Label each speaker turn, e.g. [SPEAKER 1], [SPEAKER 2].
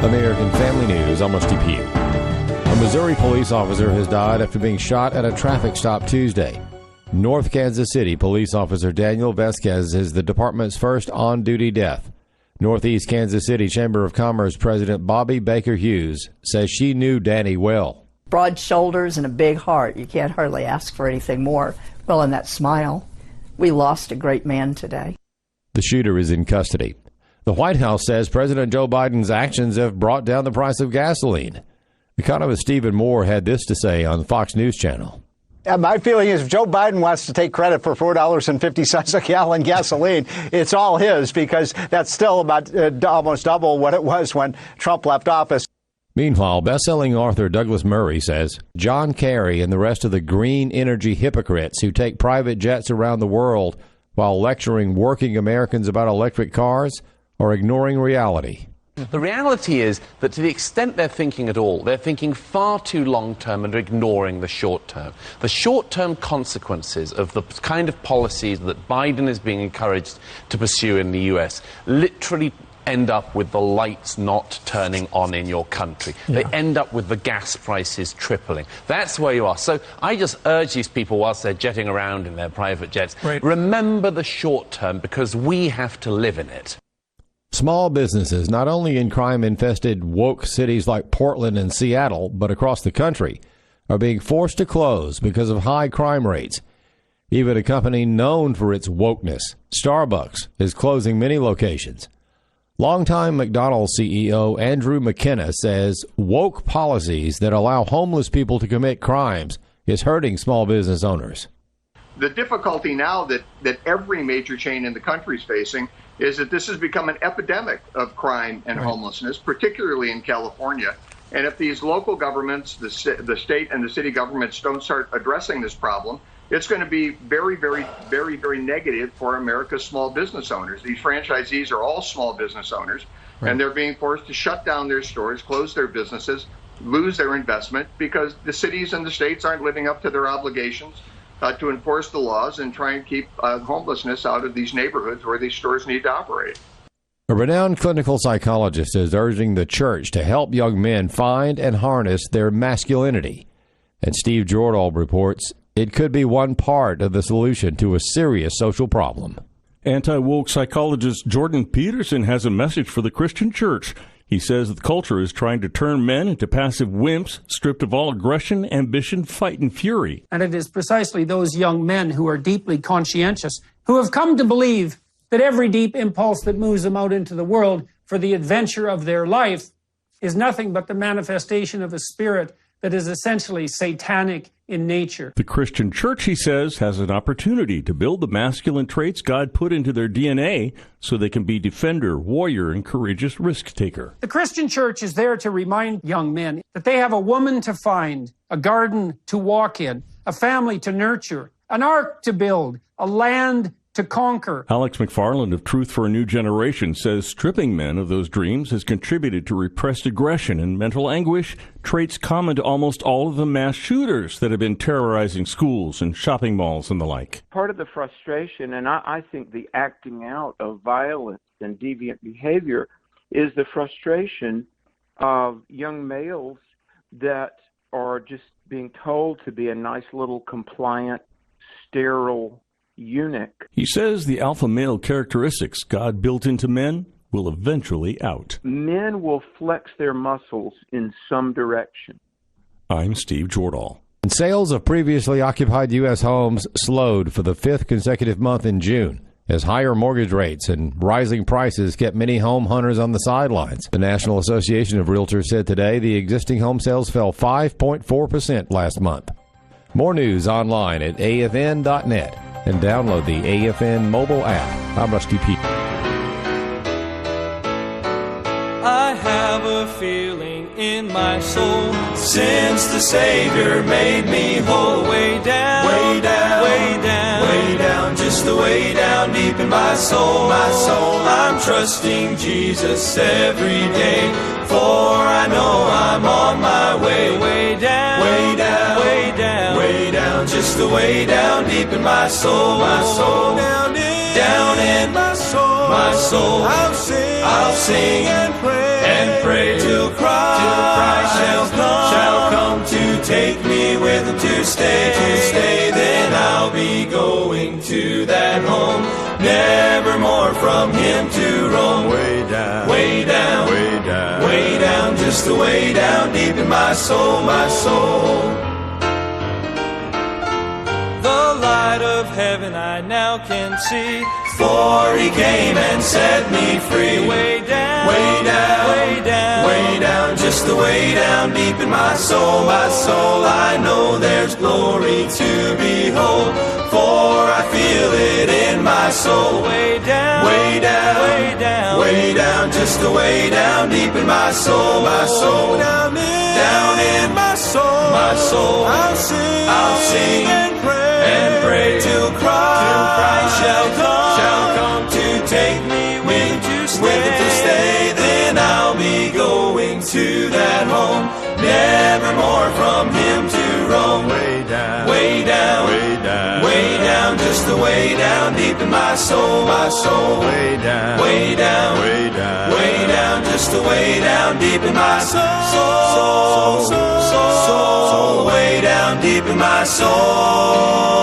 [SPEAKER 1] American Family News, I'm Rusty Pugh. A Missouri police officer has died after being shot at a traffic stop Tuesday. North Kansas City police officer Daniel Vasquez is the department's first on-duty death. Northeast Kansas City Chamber of Commerce President Bobby Baker Hughes says she knew Danny well.
[SPEAKER 2] Broad shoulders and a big heart. You can't hardly ask for anything more. Well, and that smile. We lost a great man today.
[SPEAKER 1] The shooter is in custody. The White House says President Joe Biden's actions have brought down the price of gasoline. Economist Stephen Moore had this to say on the Fox News Channel.
[SPEAKER 3] My feeling is if Joe Biden wants to take credit for $4.50 a gallon gasoline, it's all his, because that's still about almost double what it was when Trump left office.
[SPEAKER 1] Meanwhile, best-selling author Douglas Murray says John Kerry and the rest of the green energy hypocrites who take private jets around the world while lecturing working Americans about electric cars are ignoring reality.
[SPEAKER 4] The reality is that to the extent they're thinking at all, they're thinking far too long-term and ignoring the short-term. The short-term consequences of the kind of policies that Biden is being encouraged to pursue in the U.S. literally end up with the lights not turning on in your country. They end up with the gas prices tripling. That's where you are. So I just urge these people, whilst they're jetting around in their private jets, remember the short-term, because we have to live in it.
[SPEAKER 1] Small businesses, not only in crime-infested woke cities like Portland and Seattle, but across the country, are being forced to close because of high crime rates. Even a company known for its wokeness, Starbucks, is closing many locations. Longtime McDonald's CEO Andrew McKenna says woke policies that allow homeless people to commit crimes is hurting small business owners.
[SPEAKER 5] The difficulty now that every major chain in the country is facing is that this has become an epidemic of crime and homelessness, particularly in California. And if these local governments, the state and the city governments don't start addressing this problem, it's going to be very, very, very, very negative for America's small business owners. These franchisees are all small business owners, and they're being forced to shut down their stores, close their businesses, lose their investment, because the cities and the states aren't living up to their obligations to enforce the laws and try and keep homelessness out of these neighborhoods where these stores need to operate.
[SPEAKER 1] A renowned clinical psychologist is urging the church to help young men find and harness their masculinity. And Steve Jordahl reports it could be one part of the solution to a serious social problem.
[SPEAKER 6] Anti-woke psychologist Jordan Peterson has a message for the Christian church. He says the culture is trying to turn men into passive wimps, stripped of all aggression, ambition, fight, and fury.
[SPEAKER 7] And it is precisely those young men who are deeply conscientious, who have come to believe that every deep impulse that moves them out into the world for the adventure of their life is nothing but the manifestation of a spirit that is essentially satanic in nature.
[SPEAKER 6] The Christian church, he says, has an opportunity to build the masculine traits God put into their DNA so they can be defender, warrior, and courageous risk taker.
[SPEAKER 7] The Christian church is there to remind young men that they have a woman to find, a garden to walk in, a family to nurture, an ark to build, a land to conquer.
[SPEAKER 6] Alex McFarland of Truth for a New Generation says stripping men of those dreams has contributed to repressed aggression and mental anguish, traits common to almost all of the mass shooters that have been terrorizing schools and shopping malls and the like.
[SPEAKER 8] Part of the frustration, and I think the acting out of violence and deviant behavior, is the frustration of young males that are just being told to be a nice little compliant, sterile eunuch.
[SPEAKER 6] He says the alpha male characteristics God built into men will eventually out.
[SPEAKER 8] Men will flex their muscles in some direction.
[SPEAKER 6] I'm Steve Jordahl.
[SPEAKER 1] And sales of previously occupied U.S. homes slowed for the fifth consecutive month in June, as higher mortgage rates and rising prices kept many home hunters on the sidelines. The National Association of Realtors said today the existing home sales fell 5.4% last month. More news online at afn.net. and download the AFN mobile app. I'm Rusty Pugh.
[SPEAKER 9] I have a feeling in my soul since the Savior made me whole. Way down, way down, way down, way down, just the way down deep in my soul. My soul, I'm trusting Jesus every day, for I know I'm on my way. Way down, way down, way down, way down, just the way down deep in my soul. My soul, down in my soul, my soul. I'll sing and pray till never more from him to roam. Way down, way down, way down, way down, just a way down deep in my soul, my soul. The light of heaven I now can see, for he came and set me free. Way down, way down, way down, way down, just a way down deep in my soul, my soul. I know there's glory to behold, for I feel it in my soul. Way down, way down, way down, way down, just a way down deep in my soul, my soul. Down in my soul, my soul. I'll sing and pray till Christ shall come to take me with to stay. Then I'll be going to that home, never more from him to roam. Way down, way down, way down, way down, just a way down deep in my soul, my soul. Way down, way down, way down, way down, just a way down deep in my soul, way down deep in my soul.